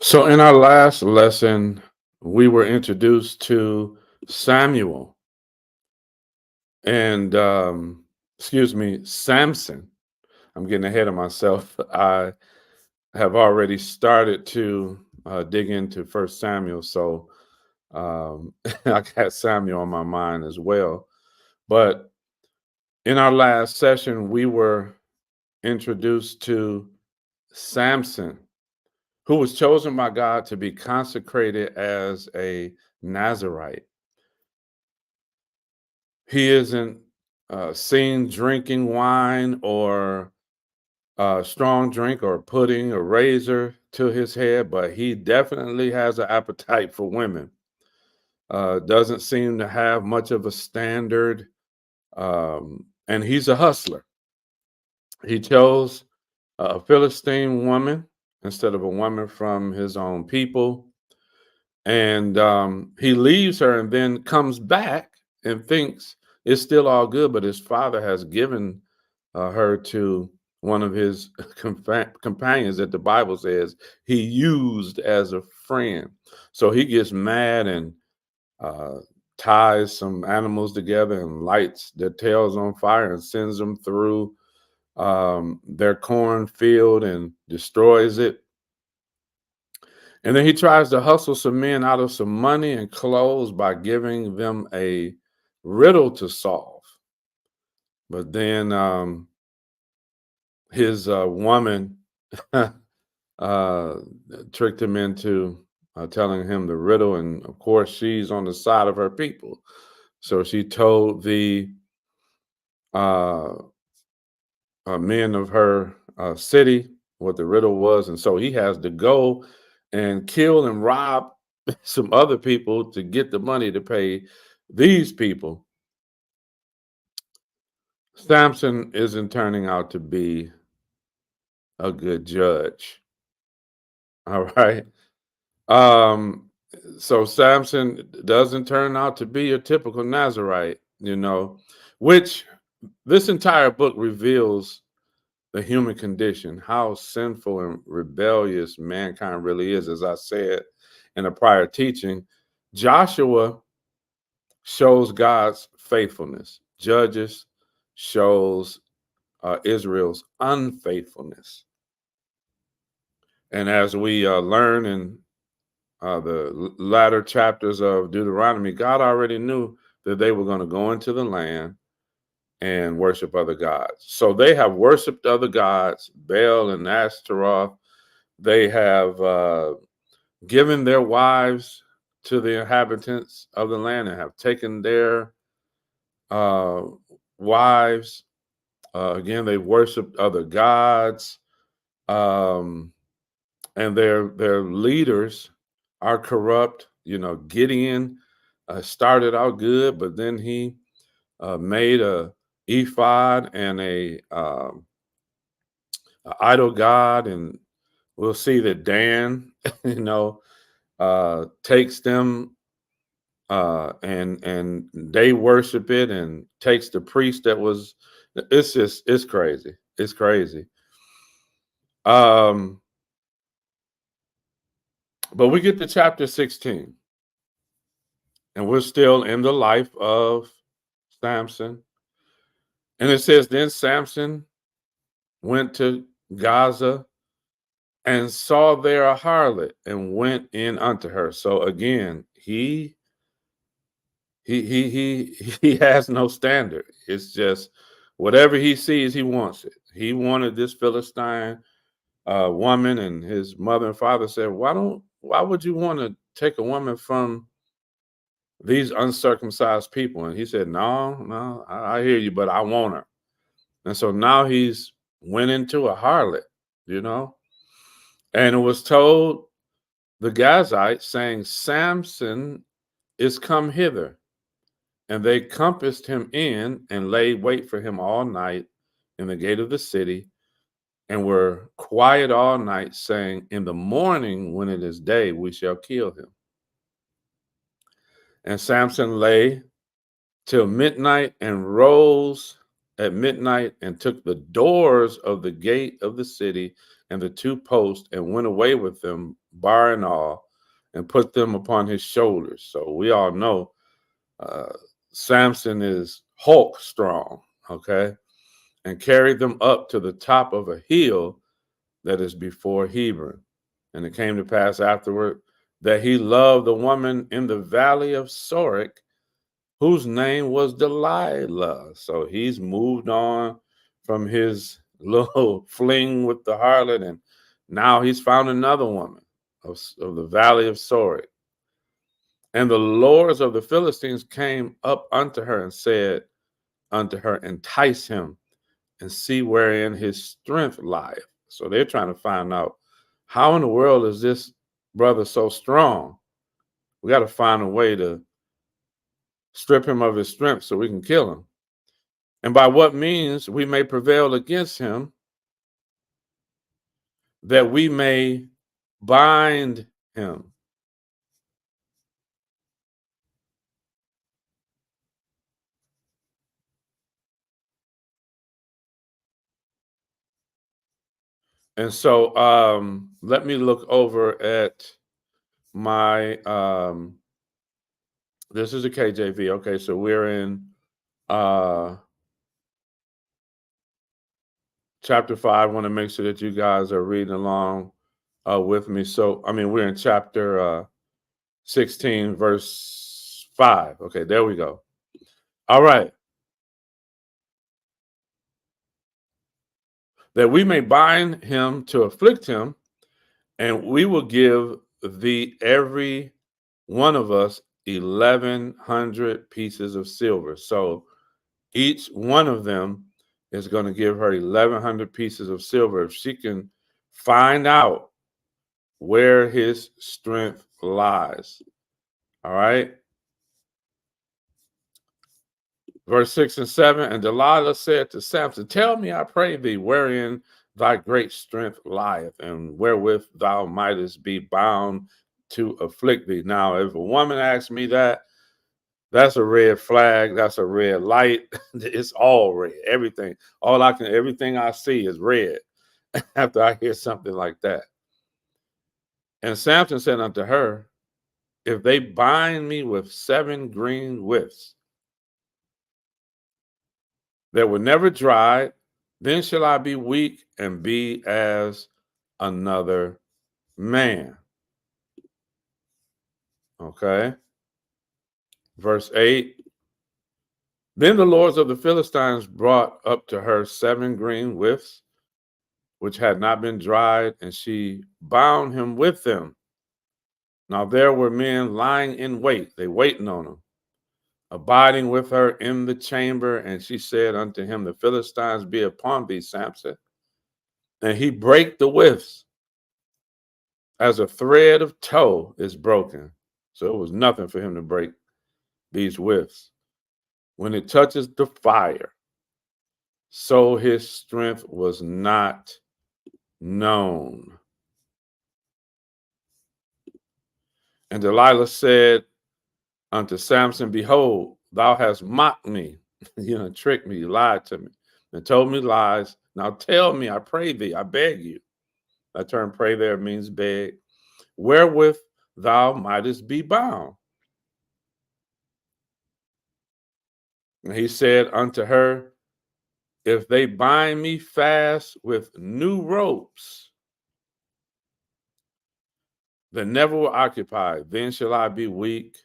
So, in our last lesson, we were introduced to Samuel and, excuse me, Samson. I'm getting ahead of myself. I have already started to dig into First Samuel, so I got Samuel on my mind as well. But in our last session, we were introduced to Samson, who was chosen by God to be consecrated as a Nazarite. He isn't seen drinking wine or strong drink or putting a razor to his head, but he definitely has an appetite for women. Doesn't seem to have much of a standard, and he's a hustler. He chose a Philistine woman instead of a woman from his own people. And he leaves her and then comes back and thinks it's still all good, but his father has given her to one of his companions that the Bible says he used as a friend. So he gets mad and uh, ties some animals together and lights their tails on fire and sends them through their cornfield and destroys it. And then he tries to hustle some men out of some money and clothes by giving them a riddle to solve. But then his woman uh, tricked him into telling him the riddle. And of course, she's on the side of her people. So she told the uh, men of her city what the riddle was. And so he has to go and kill and rob some other people to get the money to pay these people. Samson isn't turning out to be a good judge. All right. Um, so Samson doesn't turn out to be a typical Nazarite, which this entire book reveals the human condition, how sinful and rebellious mankind really is. As I said in a prior teaching, Joshua shows God's faithfulness. Judges shows Israel's unfaithfulness. And as we learn in the latter chapters of Deuteronomy, God already knew that they were going to go into the land and worship other gods. So they have worshiped other gods, Baal and Ashtaroth. They have given their wives to the inhabitants of the land and have taken their uh, wives. Again, they worshiped other gods, um, and their leaders are corrupt. Gideon started out good, but then he made a ephod and a idol god, and we'll see that Dan, takes them and they worship it and takes the priest that was. It's crazy. It's crazy. Um, but we get to chapter 16, and we're still in the life of Samson. And it says, then Samson went to Gaza and saw there a harlot and went in unto her. So again, he has no standard. It's just whatever he sees, he wants it. He wanted this Philistine woman, and his mother and father said, why would you want to take a woman from these uncircumcised people? And he said, no, I hear you, but I want her. And so now he's went into a harlot, you know, and it was told the Gazites, saying, Samson is come hither. And they compassed him in and laid wait for him all night in the gate of the city, and were quiet all night, saying, in the morning, when it is day, we shall kill him. And Samson lay till midnight and rose at midnight and took the doors of the gate of the city and the two posts and went away with them bar and all, and put them upon his shoulders. So we all know uh, Samson is Hulk strong, okay? And carried them up to the top of a hill that is before Hebron. And it came to pass afterward that he loved the woman in the valley of Sorek, whose name was Delilah. So he's moved on from his little fling with the harlot, and now he's found another woman of the valley of Sorek. And the lords of the Philistines came up unto her and said unto her, entice him and see wherein his strength lieth. So they're trying to find out, how in the world is this brother so strong? We got to find a way to strip him of his strength so we can kill him. And by what means we may prevail against him, that we may bind him. And so let me look over at my, this is a KJV. Okay, so we're in chapter 5. I want to make sure that you guys are reading along with me. So, I mean, we're in chapter 16, verse 5. Okay, there we go. All right. That we may bind him to afflict him, and we will give thee every one of us 1,100 pieces of silver. So each one of them is going to give her 1,100 pieces of silver if she can find out where his strength lies. All right. Verse 6 and 7. And Delilah said to Samson, tell me, I pray thee, wherein thy great strength lieth, and wherewith thou mightest be bound to afflict thee. Now, if a woman asks me that, that's a red flag. That's a red light. It's all red. Everything. Everything I see is red after I hear something like that. And Samson said unto her, if they bind me with 7 green withs that were never dried, then shall I be weak and be as another man. Okay. Verse 8. Then the lords of the Philistines brought up to her 7 green withs, which had not been dried, and she bound him with them. Now there were men lying in wait, they waiting on him, abiding with her in the chamber. And she said unto him, the Philistines be upon thee, Samson. And he brake the withs as a thread of tow is broken. So it was nothing for him to break these withs. When it touches the fire, so his strength was not known. And Delilah said unto Samson, behold, thou hast mocked me, tricked me, you lied to me, and told me lies. Now tell me, I pray thee, I beg you. That term pray there means beg. Wherewith thou mightest be bound. And he said unto her, if they bind me fast with new ropes that never will occupy, then shall I be weak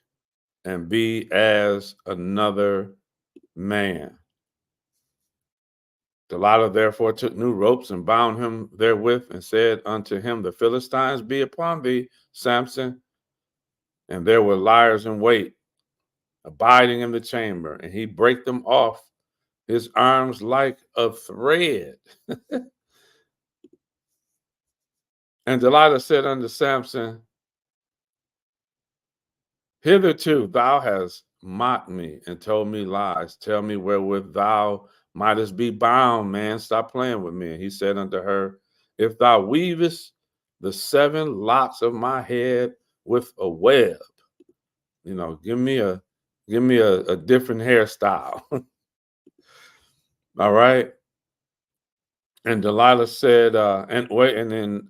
and be as another man. Delilah therefore took new ropes and bound him therewith, and said unto him, the Philistines be upon thee, Samson. And there were liers in wait, abiding in the chamber, and he brake them off his arms like a thread. And Delilah said unto Samson, hitherto thou hast mocked me and told me lies. Tell me wherewith thou mightest be bound, man. Stop playing with me. And he said unto her, if thou weavest the 7 locks of my head with a web, give me a different hairstyle. All right. And Delilah said, and wait, and then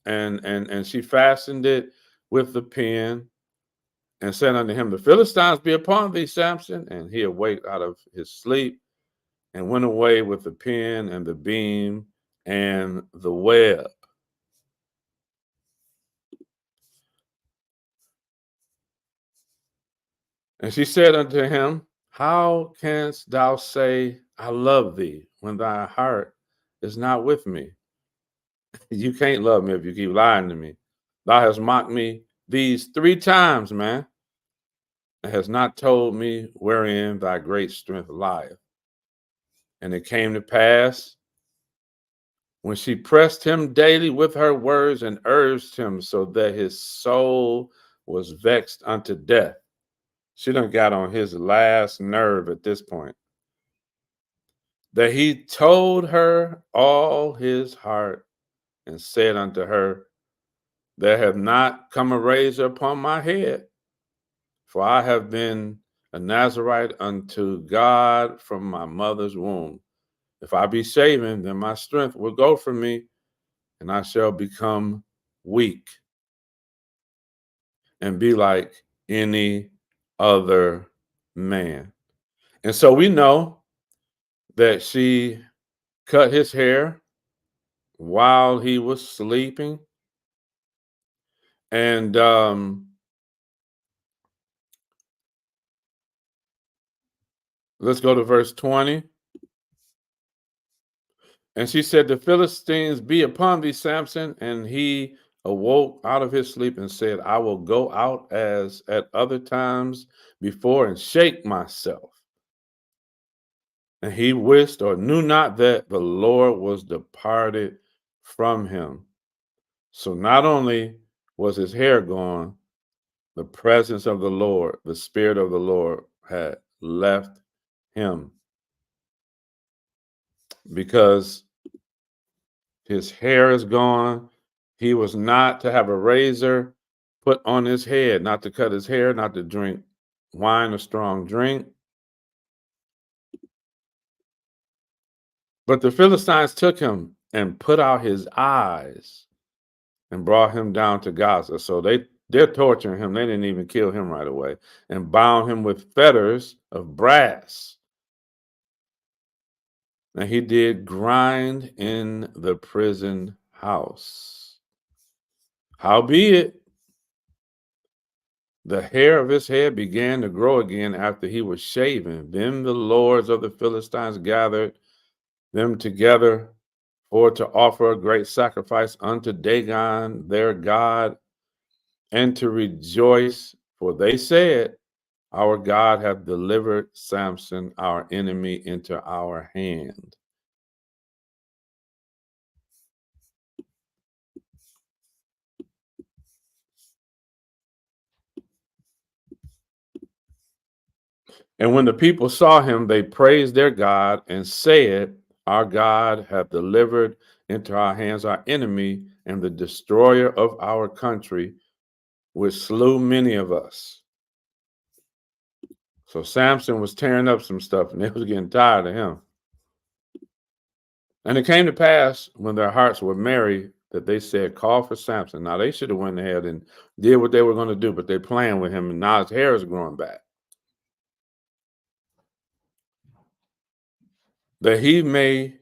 and she fastened it with the pin and said unto him, the Philistines be upon thee, Samson. And he awaked out of his sleep and went away with the pin and the beam and the web. And she said unto him, how canst thou say, I love thee, when thy heart is not with me? You can't love me if you keep lying to me. Thou hast mocked me these 3 times, man, and hast not told me wherein thy great strength lieth. And it came to pass, when she pressed him daily with her words and urged him so that his soul was vexed unto death. She done got on his last nerve at this point. That he told her all his heart and said unto her, there have not come a razor upon my head, for I have been a Nazarite unto God from my mother's womb. If I be shaven, then my strength will go from me, and I shall become weak and be like any other man. And so we know that she cut his hair while he was sleeping. And let's go to verse 20. And she said, the Philistines be upon thee, Samson. And he awoke out of his sleep and said, I will go out as at other times before and shake myself. And he wished or knew not that the Lord was departed from him. So not only was his hair gone, the presence of the Lord, the Spirit of the Lord had left him, because his hair is gone. He was not to have a razor put on his head, not to cut his hair, not to drink wine or strong drink. But the Philistines took him and put out his eyes and brought him down to Gaza. So they're torturing him. They didn't even kill him right away, and bound him with fetters of brass. And he did grind in the prison house. Howbeit, the hair of his head began to grow again after he was shaven. Then the lords of the Philistines gathered them together for to offer a great sacrifice unto Dagon, their God, and to rejoice, for they said, our God hath delivered Samson, our enemy, into our hand. And when the people saw him, they praised their God and said, our God hath delivered into our hands our enemy and the destroyer of our country, which slew many of us. So Samson was tearing up some stuff, and they was getting tired of him. And it came to pass, when their hearts were merry, that they said, call for Samson. Now they should have went ahead and did what they were going to do, but they playing with him, and now his hair is growing back. That he may,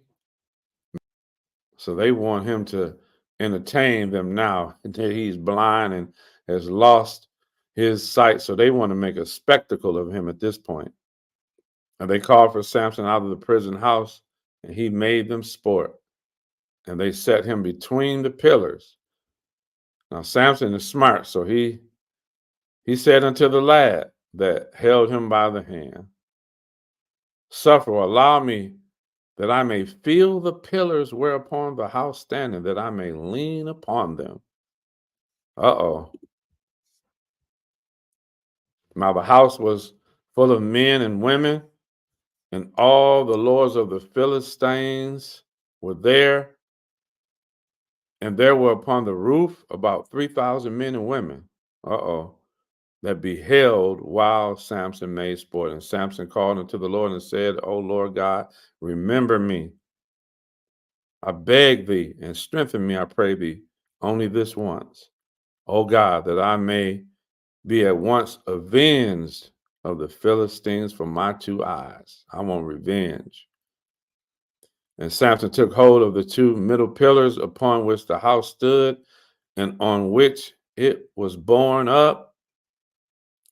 so they want him to entertain them now that he's blind and has lost his sight. So they want to make a spectacle of him at this point. And they called for Samson out of the prison house, and he made them sport. And they set him between the pillars. Now Samson is smart, so he said unto the lad that held him by the hand, suffer, allow me that I may feel the pillars whereupon the house standing, that I may lean upon them. Uh-oh. Now the house was full of men and women, and all the lords of the Philistines were there. And there were upon the roof about 3,000 men and women. Uh-oh. That beheld while Samson made sport. And Samson called unto the Lord and said, O Lord God, remember me. I beg thee, and strengthen me, I pray thee, only this once, O God, that I may be at once avenged of the Philistines for my 2 eyes. I want revenge. And Samson took hold of the 2 middle pillars upon which the house stood, and on which it was borne up,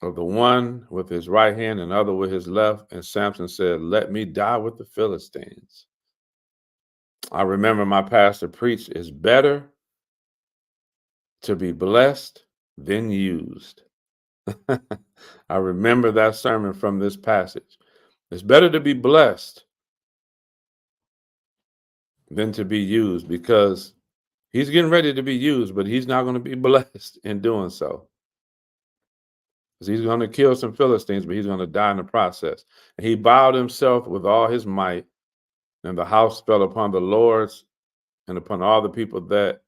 of the one with his right hand and other with his left. And Samson said, let me die with the Philistines. I remember my pastor preached, it's better to be blessed than used. I remember that sermon from this passage. It's better to be blessed than to be used, because he's getting ready to be used, but he's not going to be blessed in doing so. He's going to kill some Philistines, but he's going to die in the process. And he bowed himself with all his might, and the house fell upon the lords and upon all the people that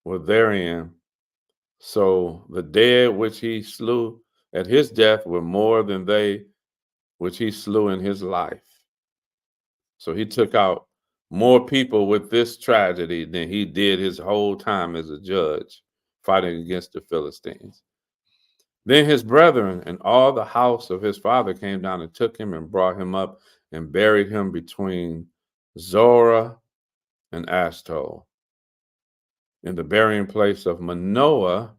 were therein. So the dead which he slew at his death were more than they which he slew in his life. So he took out more people with this tragedy than he did his whole time as a judge fighting against the Philistines. Then his brethren and all the house of his father came down and took him and brought him up and buried him between Zorah and Ashtaol, in the burying place of Manoah,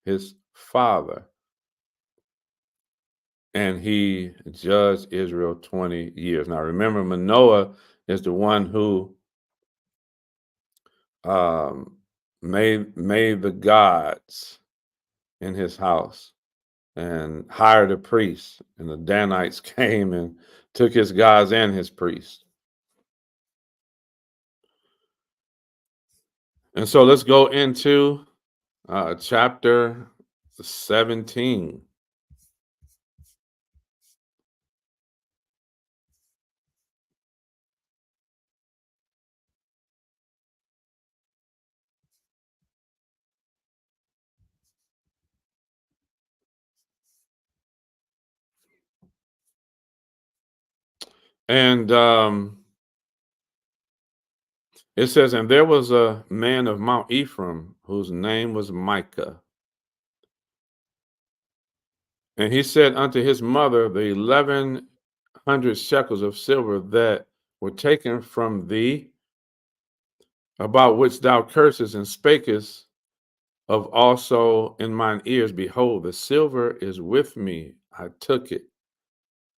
his father. And he judged Israel 20 years. Now remember, Manoah is the one who made the gods in his house and hired a priest, and the Danites came and took his gods and his priests. And so let's go into chapter 17. And it says, and there was a man of Mount Ephraim whose name was Micah. And he said unto his mother, the 1,100 shekels of silver that were taken from thee, about which thou cursest and spakest of also in mine ears, behold, the silver is with me. I took it.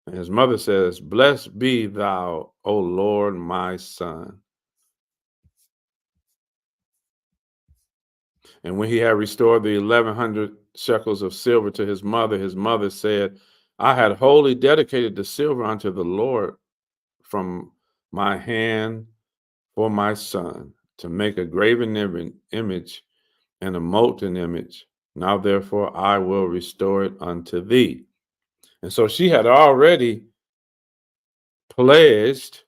And his mother says, blessed be thou, O Lord, my son. And when he had restored the 1,100 shekels of silver to his mother said, I had wholly dedicated the silver unto the Lord from my hand for my son, to make a graven image and a molten image. Now, therefore, I will restore it unto thee. And so she had already pledged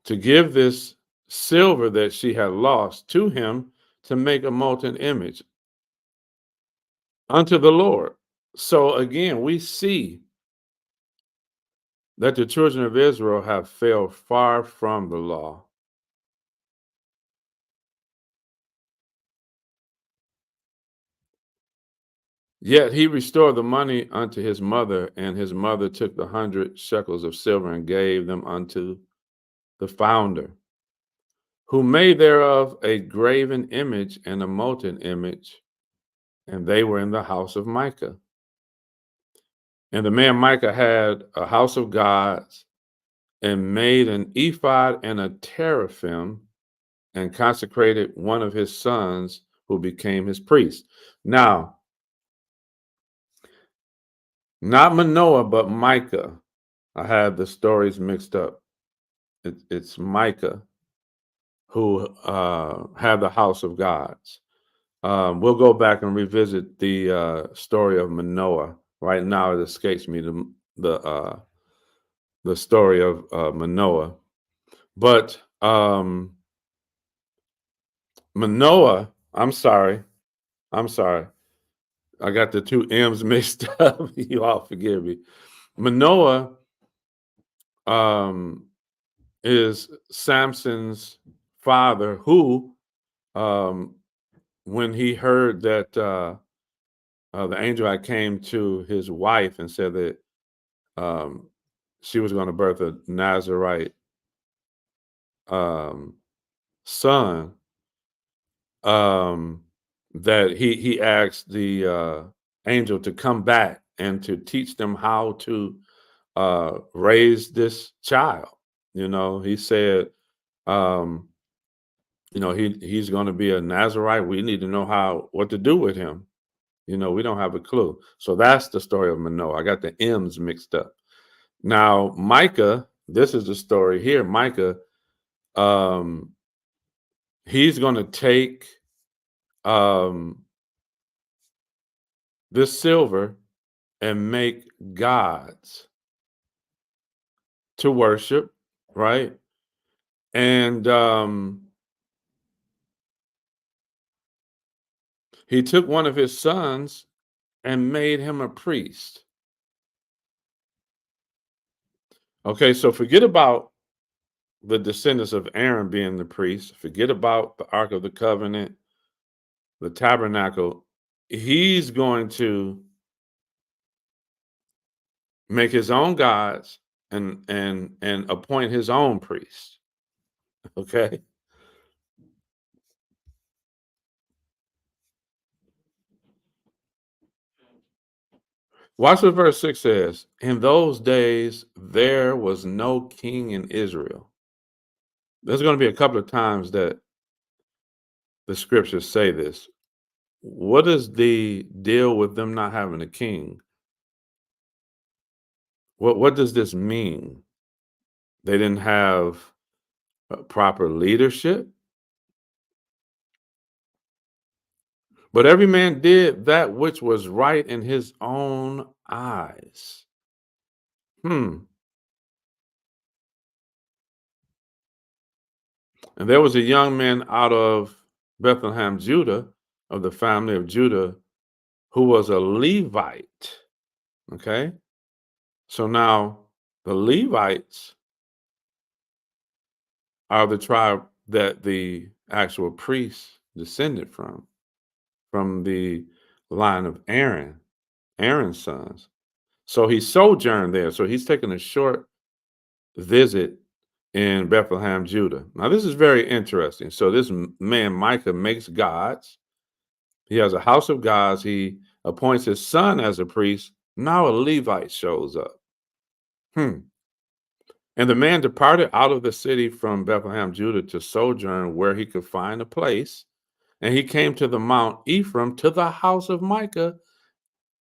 to give this silver that she had lost to him to make a molten image unto the Lord. So again, we see that the children of Israel have failed far from the law. Yet he restored the money unto his mother, and his mother took the 100 shekels of silver and gave them unto the founder, who made thereof a graven image and a molten image, and they were in the house of Micah. And the man Micah had a house of gods, and made an ephod and a teraphim, and consecrated one of his sons, who became his priest. Now, not Manoah, but Micah. I had the stories mixed up. It's Micah who had the house of gods. We'll go back and revisit the story of Manoah. Right now, it escapes me the story of Manoah, but Manoah. I'm sorry. I got the two M's mixed up. You all forgive me. Manoah is Samson's father, who, um, when he heard that the angel had came to his wife and said that um, she was going to birth a Nazarite um, son, um, that he asked the angel to come back and to teach them how to raise this child. He said, um, he's going to be a Nazarite. We need to know what to do with him. We don't have a clue. So that's the story of Manoah. I got the M's mixed up. Now, Micah, this is the story here. Micah, um, he's going to take um, this silver and make gods to worship, right? And he took one of his sons and made him a priest. Okay, so forget about the descendants of Aaron being the priest. Forget about the Ark of the Covenant, the tabernacle. He's going to make his own gods and appoint his own priests. Okay. Watch what verse 6 says. In those days, there was no king in Israel. There's going to be a couple of times that the scriptures say this. What is the deal with them not having a king? What does this mean? They didn't have proper leadership, but every man did that which was right in his own eyes. And there was a young man out of Bethlehem, Judah, of the family of Judah, who was a Levite. Okay. So now the Levites are the tribe that the actual priests descended from the line of Aaron's sons. So he sojourned there. So he's taking a short visit in Bethlehem, Judah. Now, this is very interesting. So this man, Micah, makes gods. He has a house of gods. He appoints his son as a priest. Now a Levite shows up. And the man departed out of the city from Bethlehem, Judah, to sojourn where he could find a place. And he came to the Mount Ephraim, to the house of Micah,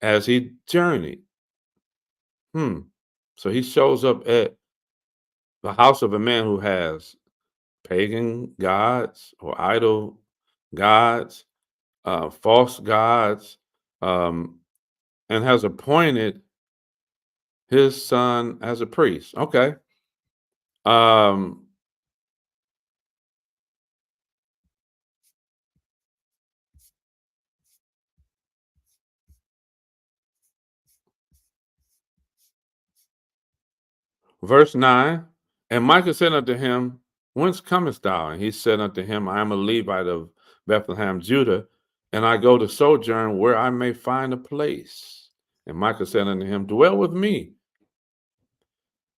as he journeyed. So he shows up at the house of a man who has pagan gods or idol gods, false gods, and has appointed his son as a priest. Okay. Um, Verse 9, and Micah said unto him, whence comest thou? And he said unto him, I am a Levite of Bethlehem, Judah, and I go to sojourn where I may find a place. And Micah said unto him, dwell with me,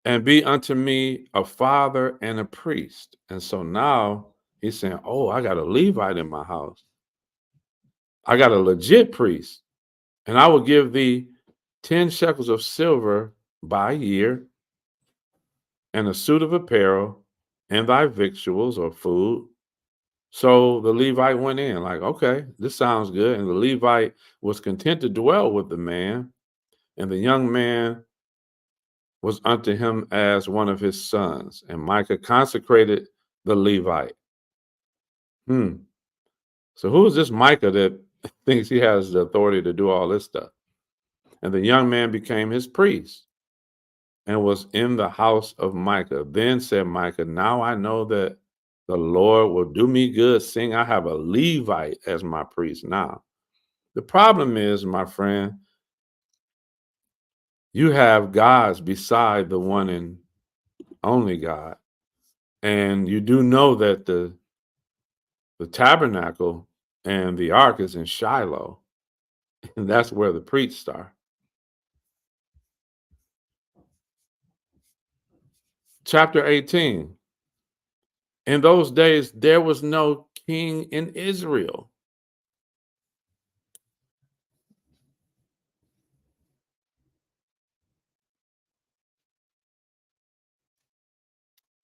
and be unto me a father and a priest. And so now he's saying, oh, I got a Levite in my house. I got a legit priest, and I will give thee 10 shekels of silver by year, and a suit of apparel, and thy victuals or food. So the Levite went in, like, okay, this sounds good. And the Levite was content to dwell with the man, and the young man was unto him as one of his sons. And Micah consecrated the Levite. So who is this Micah that thinks he has the authority to do all this stuff? And the young man became his priest and was in the house of Micah. Then said Micah, now I know that the Lord will do me good, seeing I have a Levite as my priest now. The problem is, my friend, you have gods beside the one and only God. And you do know that the tabernacle and the ark is in Shiloh, and that's where the priests are. Chapter 18. In those days, there was no king in Israel.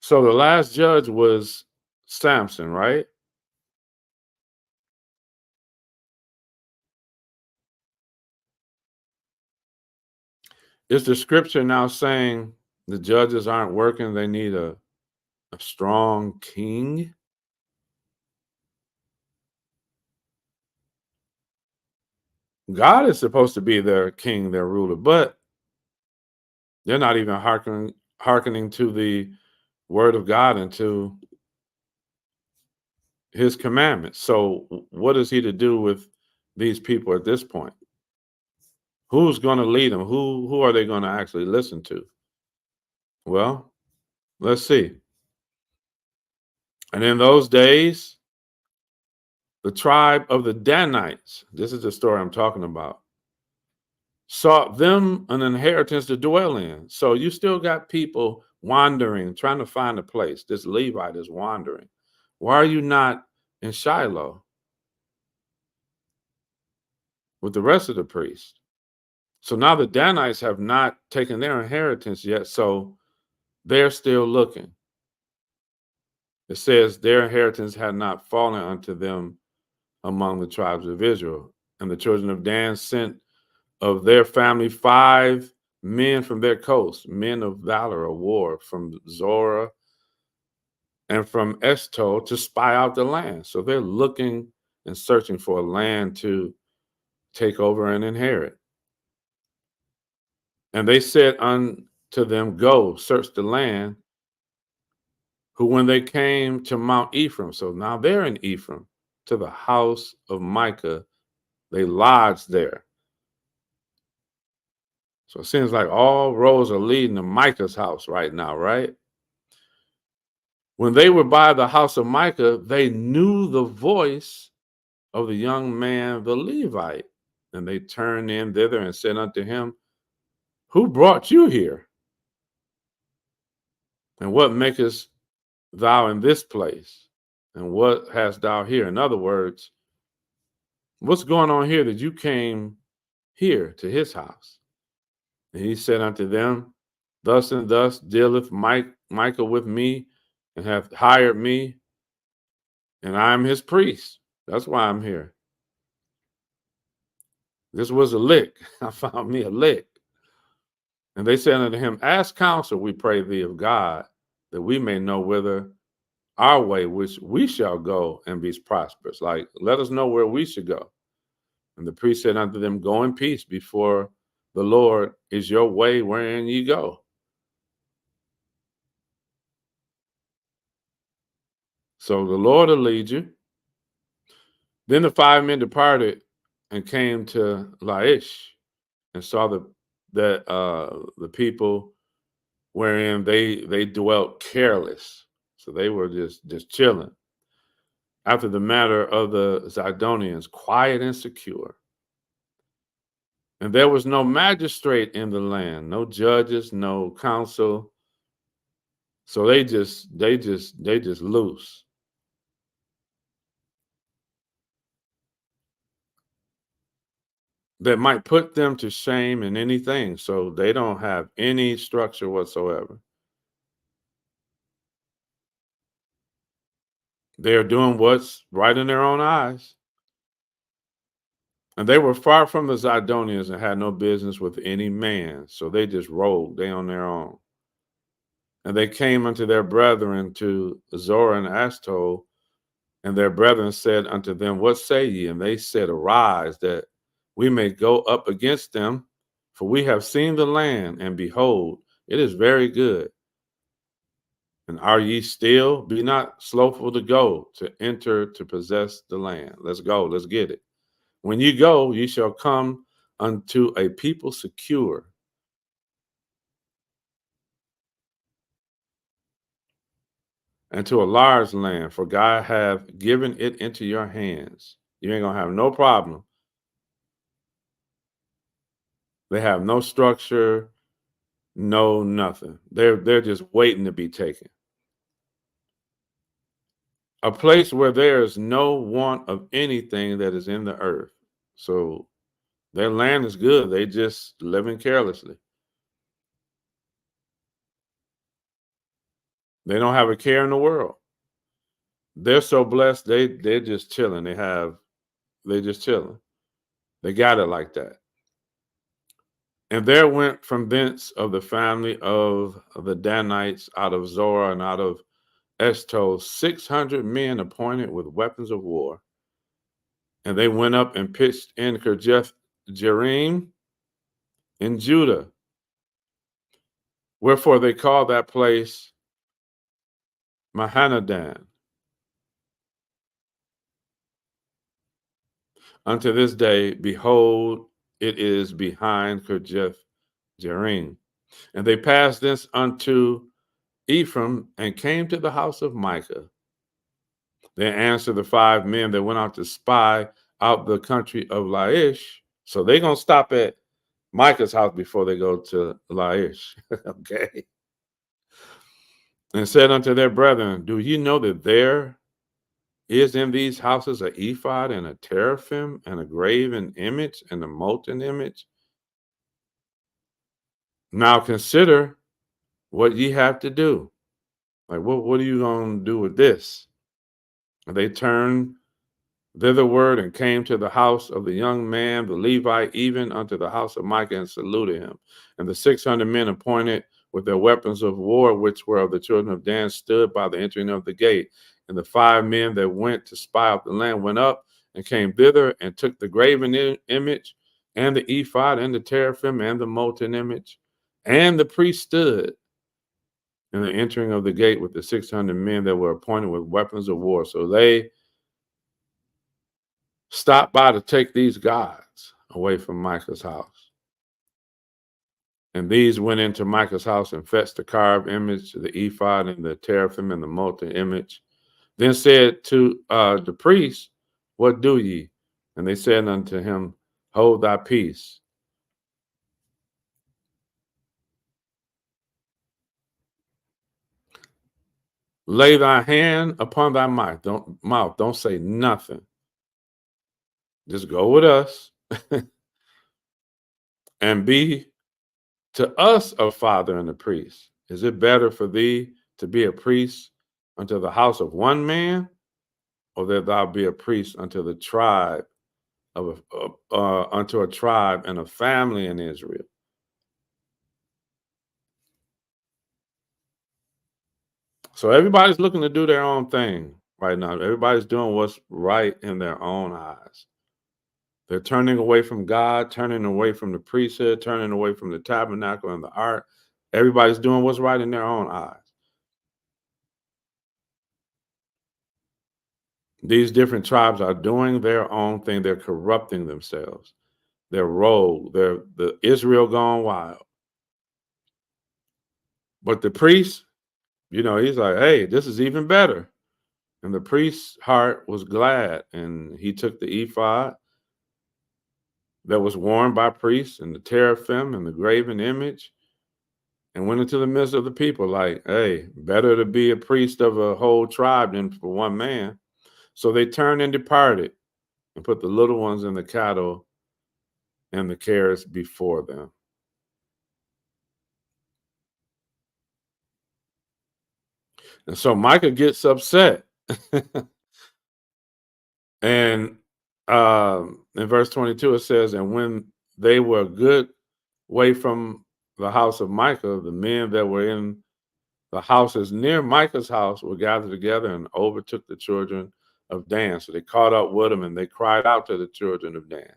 So the last judge was Samson, right? Is the scripture now saying the judges aren't working? They need a strong king? God is supposed to be their king, their ruler, but they're not even hearkening to the word of God and to his commandments. So what is he to do with these people at this point? Who's going to lead them? Who are they going to actually listen to? Well, let's see. And in those days, the tribe of the Danites, this is the story I'm talking about, sought them an inheritance to dwell in. So you still got people wandering, trying to find a place. This Levite is wandering. Why are you not in Shiloh with the rest of the priests? So now the Danites have not taken their inheritance yet, so they're still looking. It says their inheritance had not fallen unto them among the tribes of Israel. And the children of Dan sent of their family 5 men from their coast, men of valor or war, from Zorah and from Eshtaol to spy out the land. So they're looking and searching for a land to take over and inherit. And they said unto them, go, search the land. Who, when they came to Mount Ephraim, so now they're in Ephraim, to the house of Micah, they lodged there. So it seems like all roads are leading to Micah's house right now, right? When they were by the house of Micah, they knew the voice of the young man, the Levite. And they turned in thither and said unto him, who brought you here? And what makest thou in this place? And what hast thou here? In other words, what's going on here that you came here to his house? And he said unto them, thus and thus dealeth Micah with me, and hath hired me, and I am his priest. That's why I'm here. This was a lick. I found me a lick. And they said unto him, ask counsel, we pray thee, of God, that we may know whither our way, which we shall go and be prosperous. Like, let us know where we should go. And the priest said unto them, go in peace before the Lord is your way wherein ye go. So the Lord will lead you. Then the 5 men departed and came to Laish and saw the people wherein they dwelt careless. So they were just chilling. After the matter of the Zidonians, quiet and secure. And there was no magistrate in the land, no judges, no council. So they just loose. That might put them to shame in anything. So they don't have any structure whatsoever. They're doing what's right in their own eyes. And they were far from the Zidonians and had no business with any man. So they just rolled, they on their own. And they came unto their brethren to Zorah and Eshtaol, and their brethren said unto them, what say ye? And they said, arise, that we may go up against them, for we have seen the land, and behold, it is very good. And are ye still? Be not slothful to go, to enter, to possess the land. Let's go, let's get it. When you go, ye shall come unto a people secure. and to a large land, for God hath given it into your hands. You ain't gonna have no problem. They have no structure, no nothing. They're just waiting to be taken. A place where there is no want of anything that is in the earth. So their land is good. They just living carelessly. They don't have a care in the world. They're so blessed. They're just chilling. They just chilling. They got it like that. And there went from thence of the family of the Danites out of Zorah and out of Eshtaol 600 men appointed with weapons of war. And they went up and pitched in Kirjath Jearim in Judah. Wherefore they called that place Mahanadan. Unto this day, behold, it is behind Kirjath Jearim. And they passed thence unto Ephraim and came to the house of Micah. Then answered the 5 men that went out to spy out the country of Laish. So they're going to stop at Micah's house before they go to Laish. Okay. And said unto their brethren, do ye know that there is in these houses an ephod and a teraphim and a graven image and a molten image? Now consider what ye have to do. Like, what are you going to do with this? And they turned thitherward and came to the house of the young man, the Levite, even unto the house of Micah, and saluted him. And the 600 men appointed with their weapons of war, which were of the children of Dan, stood by the entering of the gate. And the 5 men that went to spy out the land went up and came thither and took the graven image and the ephod and the teraphim and the molten image. And the priest stood in the entering of the gate with the 600 men that were appointed with weapons of war. So they stopped by to take these gods away from Micah's house. And these went into Micah's house and fetched the carved image, the ephod, and the teraphim, and the molten image. Then said to the priest, what do ye? And they said unto him, hold thy peace. Lay thy hand upon thy mouth. Don't say nothing. Just go with us and be to us a father and a priest. Is it better for thee to be a priest unto the house of one man, or that thou be a priest unto the tribe unto a tribe and a family in Israel? So everybody's looking to do their own thing right now. Everybody's doing what's right in their own eyes. They're turning away from God, turning away from the priesthood, turning away from the tabernacle and the ark. Everybody's doing what's right in their own eyes. These different tribes are doing their own thing. They're corrupting themselves. They're rogue. They're the Israel gone wild. But the priest, he's like, hey, this is even better. And the priest's heart was glad. And he took the ephod that was worn by priests and the teraphim and the graven image and went into the midst of the people like, hey, better to be a priest of a whole tribe than for one man. So they turned and departed and put the little ones and the cattle and the cares before them. And so Micah gets upset. And in verse 22, it says, and when they were a good way from the house of Micah, the men that were in the houses near Micah's house were gathered together and overtook the children of Dan. So they caught up with them and they cried out to the children of Dan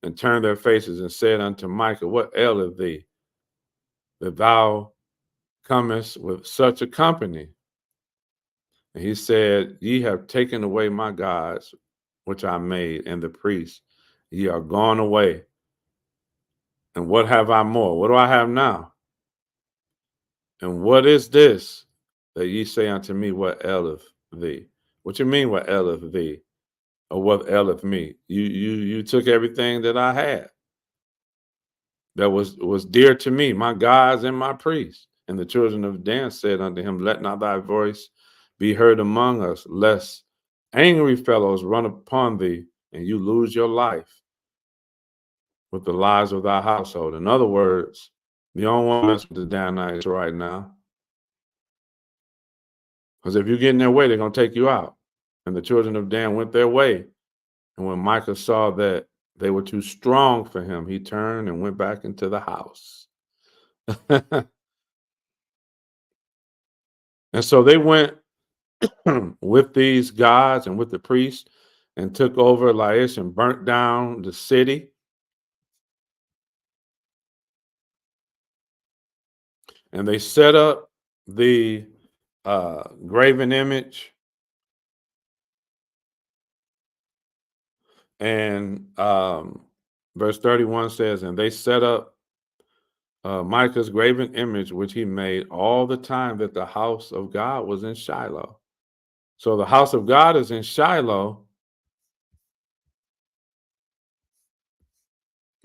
and turned their faces and said unto Micah, what aileth thee that thou comest with such a company? And he said, ye have taken away my gods, which I made, and the priests. Ye are gone away. And what have I more? What do I have now? And what is this that ye say unto me, what aileth thee? What you mean, what aileth thee? Or what aileth me? You took everything that I had that was dear to me, my gods and my priests. And the children of Dan said unto him, let not thy voice be heard among us, lest angry fellows run upon thee and you lose your life with the lives of thy household. In other words, you don't want to mess with the Danites right now. Because if you get in their way, they're going to take you out. And the children of Dan went their way. And when Micah saw that they were too strong for him, he turned and went back into the house. And so they went with these gods and with the priests and took over Laish and burnt down the city. And they set up the graven image. And verse 31 says, and they set up Micah's graven image, which he made all the time that the house of God was in Shiloh. So the house of God is in Shiloh.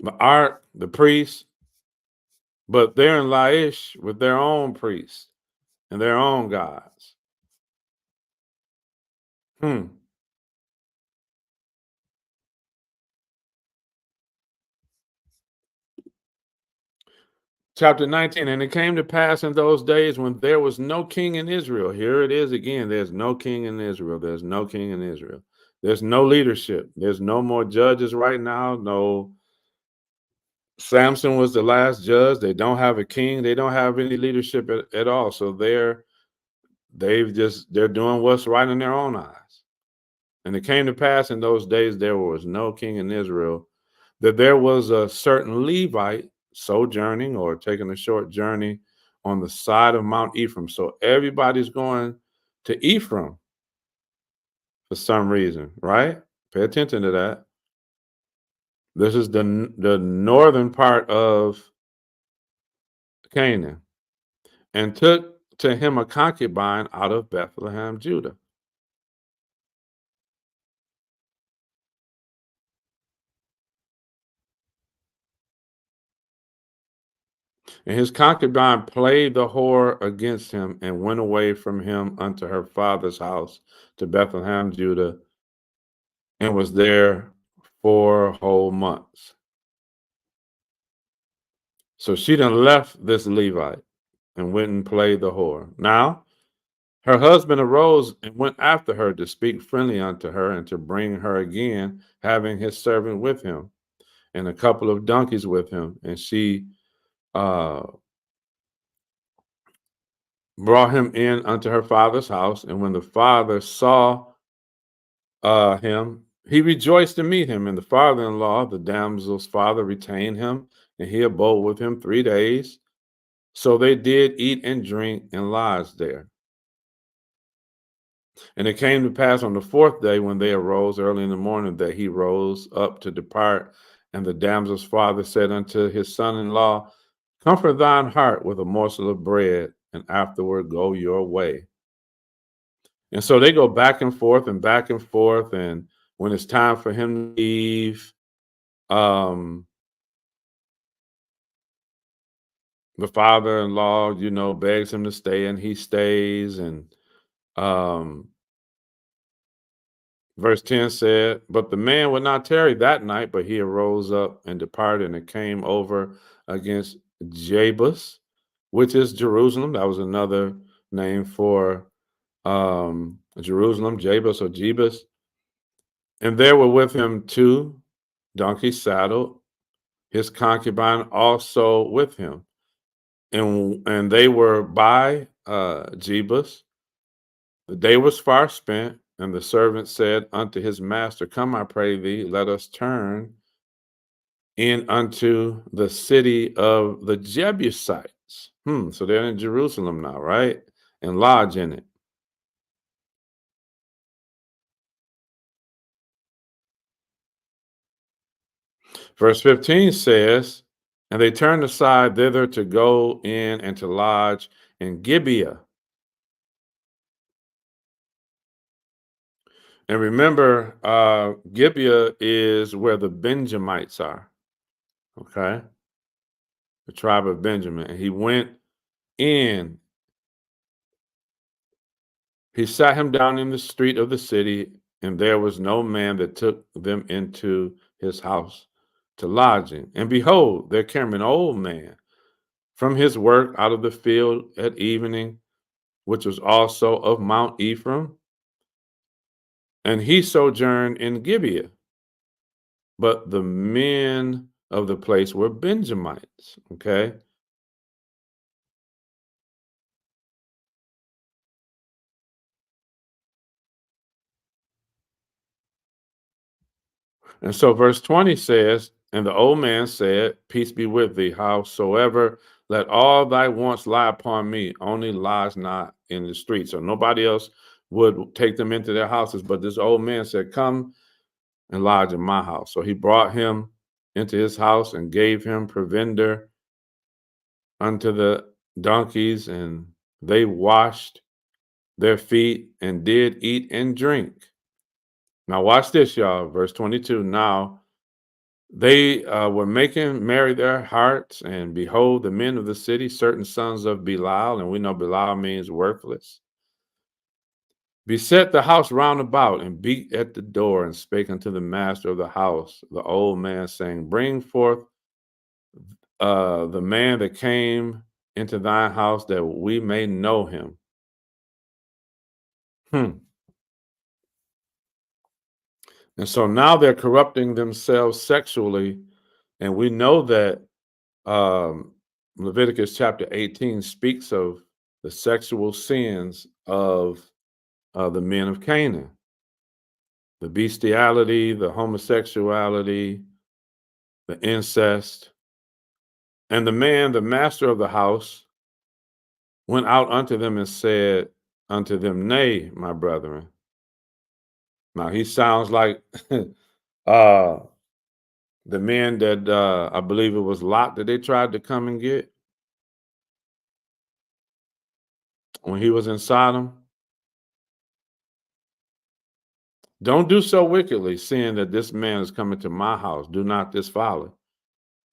The ark, the priests, but they're in Laish with their own priests and their own gods. Chapter 19, and it came to pass in those days when there was no king in Israel. Here it is again. There's no king in Israel. There's no king in Israel. There's no leadership. There's no more judges right now. No, Samson was the last judge. They don't have a king. They don't have any leadership at all. So they're doing what's right in their own eyes. And it came to pass in those days there was no king in Israel, that there was a certain Levite sojourning or taking a short journey on the side of Mount Ephraim. So everybody's going to Ephraim for some reason, right? Pay attention to that. This is the northern part of Canaan, and took to him a concubine out of Bethlehem, Judah. And his concubine played the whore against him and went away from him unto her father's house to Bethlehem, Judah, and was there 4 whole months. So she done left this Levite and went and played the whore. Now her husband arose and went after her to speak friendly unto her and to bring her again, having his servant with him and a couple of donkeys with him. And she brought him in unto her father's house. And when the father saw him, he rejoiced to meet him. And the father-in-law, the damsel's father, retained him, and he abode with him 3 days. So they did eat and drink and lodged there. And it came to pass on the 4th day, when they arose early in the morning, that he rose up to depart. And the damsel's father said unto his son-in-law, comfort thine heart with a morsel of bread, and afterward go your way. And so they go back and forth and back and forth. And when it's time for him to leave, the father-in-law, begs him to stay, and he stays. And verse 10 said, but the man would not tarry that night, but he arose up and departed, and came over against Jebus, which is Jerusalem. That was another name for Jerusalem, Jebus or Jebus. And there were with him 2 donkeys saddled, his concubine also with him. And they were by Jebus. The day was far spent, and the servant said unto his master, come, I pray thee, let us turn in unto the city of the Jebusites. So they're in Jerusalem now, right? And lodge in it. Verse 15 says, and they turned aside thither to go in and to lodge in Gibeah. And remember, Gibeah is where the Benjamites are. Okay. The tribe of Benjamin. And he went in. He sat him down in the street of the city, and there was no man that took them into his house to lodging. And behold, there came an old man from his work out of the field at evening, which was also of Mount Ephraim, and he sojourned in Gibeah. But the men of the place were Benjamites. Okay. And so verse 20 says, and the old man said, peace be with thee, howsoever, let all thy wants lie upon me, only lies not in the street. So nobody else would take them into their houses. But this old man said, come and lodge in my house. So he brought him into his house and gave him provender unto the donkeys, and they washed their feet and did eat and drink. Now watch this, y'all. Verse 22. Now they were making merry their hearts, and behold, the men of the city, certain sons of Belial, and we know Belial means worthless, beset the house round about and beat at the door and spake unto the master of the house, the old man, saying, bring forth the man that came into thine house that we may know him. And so now they're corrupting themselves sexually. And we know that Leviticus chapter 18 speaks of the sexual sins of the men of Canaan, the bestiality, the homosexuality, the incest. And the man, the master of the house, went out unto them and said unto them, nay, my brethren. Now he sounds like uh, the men that I believe it was Lot that they tried to come and get when he was in Sodom. Don't do so wickedly, seeing that this man is coming to my house. Do not this folly.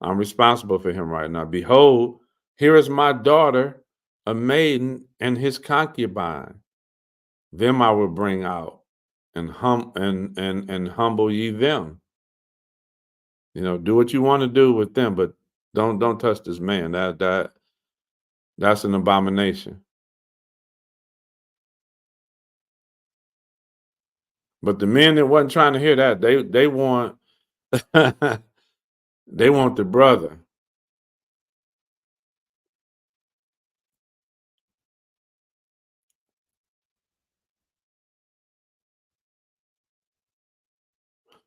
I'm responsible for him right now. Behold, here is my daughter, a maiden, and his concubine. Them I will bring out and humble ye them. You know, do what you want to do with them, but don't touch this man. That's an abomination. But the men that wasn't trying to hear that, they want they want the brother.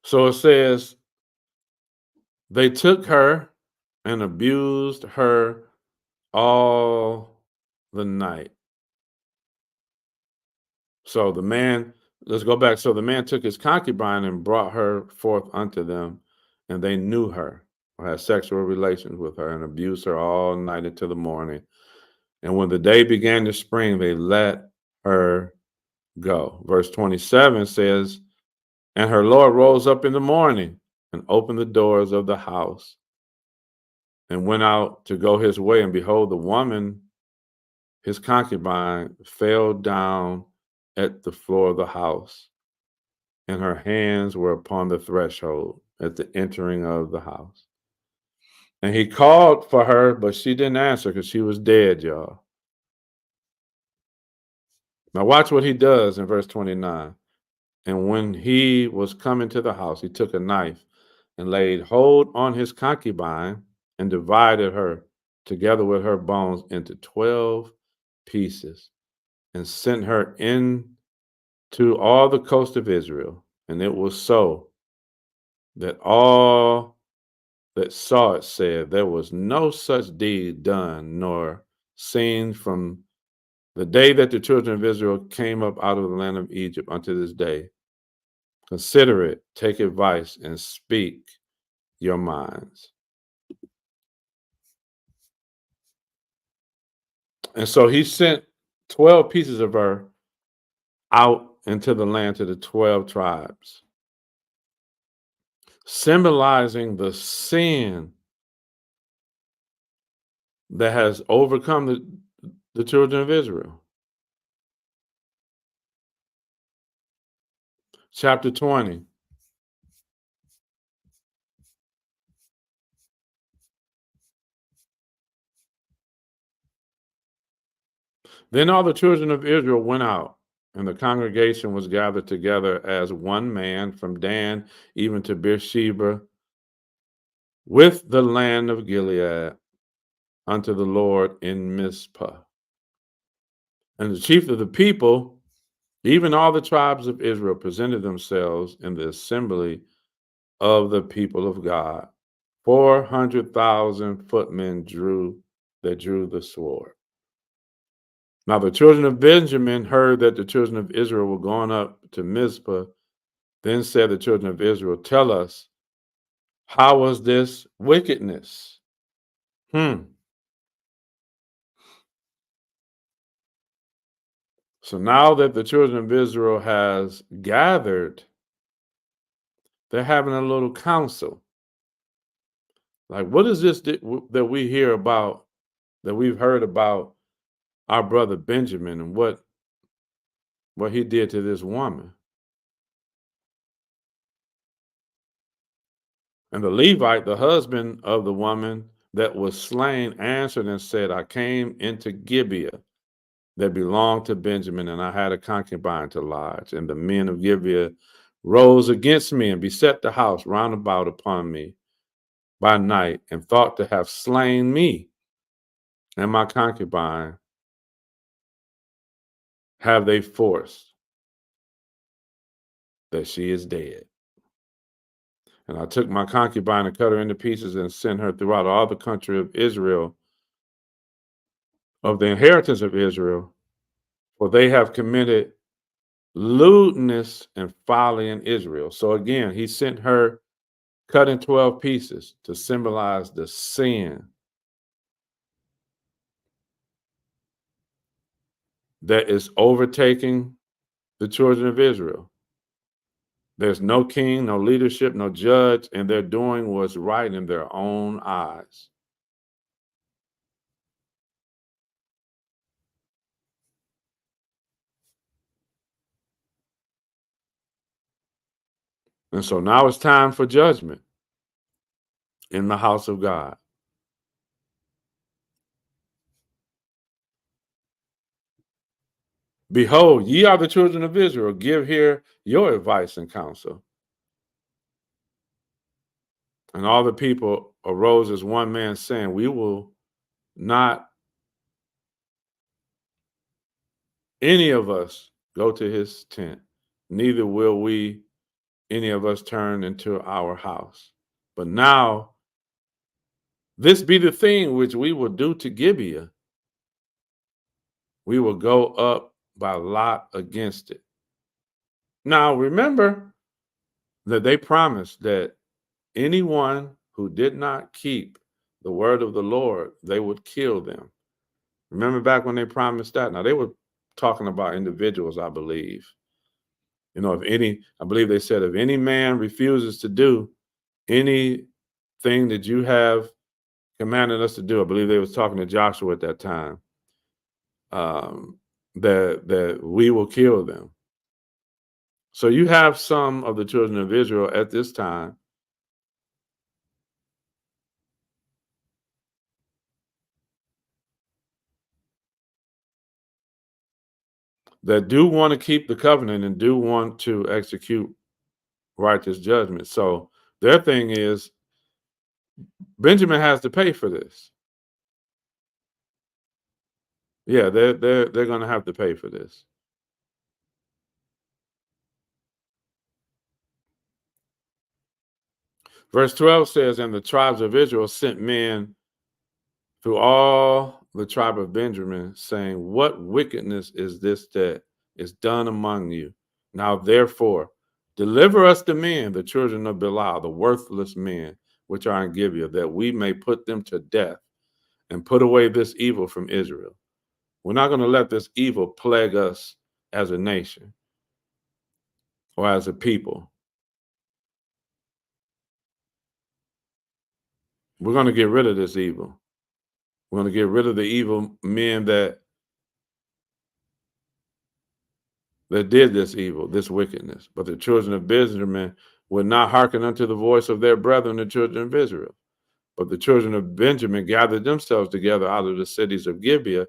So it says they took her and abused her all the night. So the man, let's go back. So the man took his concubine and brought her forth unto them, and they knew her, or had sexual relations with her, and abused her all night into the morning. And when the day began to spring, they let her go. Verse 27 says, and her Lord rose up in the morning and opened the doors of the house and went out to go his way. And behold, the woman, his concubine, fell down at the floor of the house, and her hands were upon the threshold at the entering of the house. And he called for her, but she didn't answer because she was dead, y'all. Now, watch what he does in verse 29. And when he was coming to the house, he took a knife and laid hold on his concubine and divided her together with her bones into 12 pieces and sent her into all the coast of Israel. And it was so that all that saw it said there was no such deed done nor seen from the day that the children of Israel came up out of the land of Egypt unto this day. Consider it, take advice, and speak your minds. And so he sent 12 pieces of her out into the land to the 12 tribes, symbolizing the sin that has overcome the children of Israel. Chapter 20. Then all the children of Israel went out, and the congregation was gathered together as one man from Dan even to Beersheba with the land of Gilead unto the Lord in Mizpah. And the chief of the people, even all the tribes of Israel, presented themselves in the assembly of the people of God. 400,000 footmen drew the sword. Now the children of Benjamin heard that the children of Israel were going up to Mizpah. Then said the children of Israel, tell us, how was this wickedness? So now that the children of Israel has gathered, they're having a little council. Like, what is this that we hear about, that we've heard about our brother Benjamin and what he did to this woman? And the Levite, the husband of the woman that was slain, answered and said, I came into Gibeah that belonged to Benjamin, and I had a concubine to lodge. And the men of Gibeah rose against me and beset the house round about upon me by night, and thought to have slain me and my concubine have they forced, that she is dead. And I took my concubine and cut her into pieces and sent her throughout all the country of Israel, of the inheritance of Israel, for they have committed lewdness and folly in Israel. So again, he sent her cut in 12 pieces to symbolize the sin that is overtaking the children of Israel. There's no king, no leadership, no judge, and they're doing what's right in their own eyes. And so now it's time for judgment in the house of God. Behold, ye are the children of Israel. Give here your advice and counsel. And all the people arose as one man, saying, we will not any of us go to his tent, neither will we any of us turn into our house. But now this be the thing which we will do to Gibeah. We will go up by lot against it. Now remember that they promised that anyone who did not keep the word of the Lord, they would kill them. Remember back when they promised that? Now they were talking about individuals, I believe. You know, I believe they said, if any man refuses to do anything that you have commanded us to do, I believe they was talking to Joshua at that time, that we will kill them. So you have some of the children of Israel at this time that do want to keep the covenant and do want to execute righteous judgment. So their thing is, Benjamin has to pay for this. Yeah, they're going to have to pay for this. Verse 12 says, and the tribes of Israel sent men through all the tribe of Benjamin, saying, what wickedness is this that is done among you? Now, therefore, deliver us the men, the children of Belial, the worthless men, which are in Gibeah, that we may put them to death and put away this evil from Israel. We're not going to let this evil plague us as a nation. or as a people. We're going to get rid of this evil. We're going to get rid of the evil men that did this evil, this wickedness. But the children of Benjamin would not hearken unto the voice of their brethren, the children of Israel. But the children of Benjamin gathered themselves together out of the cities of Gibeah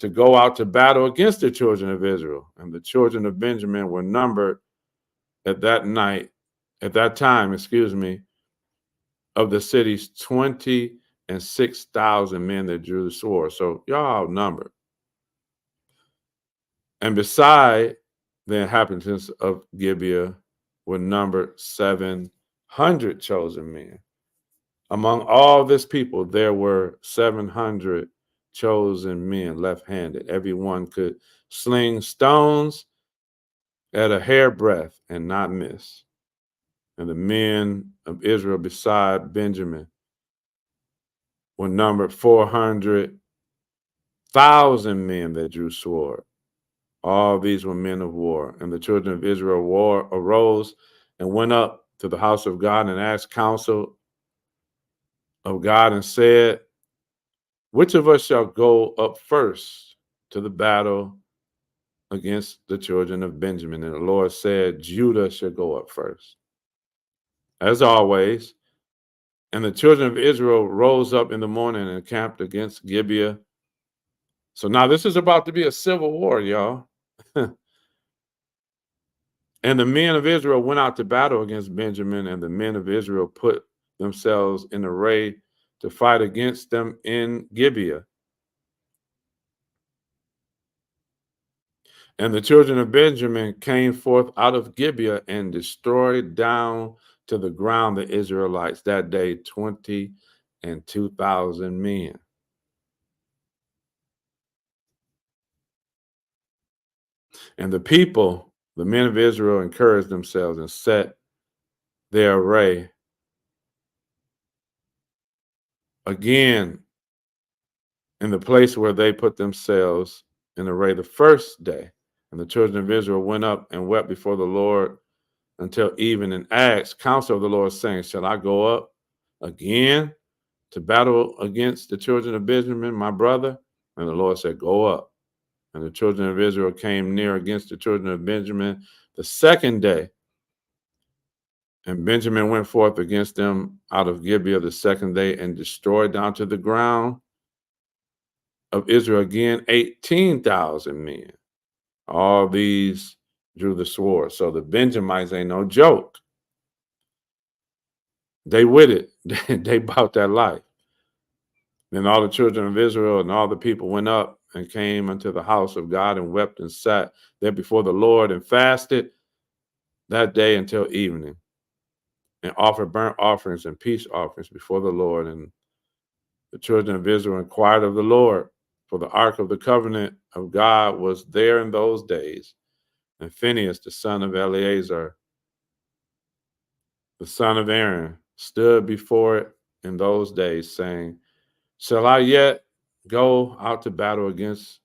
to go out to battle against the children of Israel. And the children of Benjamin were numbered at that time, of the cities, 26,000 men that drew the sword. So y'all outnumbered. And beside the inhabitants of Gibeah were numbered 700 chosen men. Among all this people, there were 700 chosen men left-handed. Everyone could sling stones at a hairbreadth and not miss. And the men of Israel beside Benjamin were numbered 400,000 men that drew sword. All these were men of war. And the children of Israel arose and went up to the house of God and asked counsel of God and said, which of us shall go up first to the battle against the children of Benjamin? And the Lord said, Judah shall go up first, as always. And the children of Israel rose up in the morning and camped against Gibeah. So now this is about to be a civil war, y'all. And the men of Israel went out to battle against Benjamin, and the men of Israel put themselves in array to fight against them in Gibeah. And the children of Benjamin came forth out of Gibeah and destroyed down to the ground the Israelites that day, 22,000 men. And the people, the men of Israel, encouraged themselves and set their array again in the place where they put themselves in array the first day. And the children of Israel went up and wept before the Lord until even and asked counsel of the Lord, saying, shall I go up again to battle against the children of Benjamin, my brother? And the Lord said, go up. And the children of Israel came near against the children of Benjamin the second day. And Benjamin went forth against them out of Gibeah the second day and destroyed down to the ground of Israel again 18,000 men. All these drew the sword. So the Benjamites ain't no joke. They with it. They bought that life. Then all the children of Israel and all the people went up and came unto the house of God and wept and sat there before the Lord and fasted that day until evening and offered burnt offerings and peace offerings before the Lord. And the children of Israel inquired of the Lord, for the ark of the covenant of God was there in those days. And Phinehas, the son of Eleazar, the son of Aaron, stood before it in those days, saying, shall I yet go out to battle against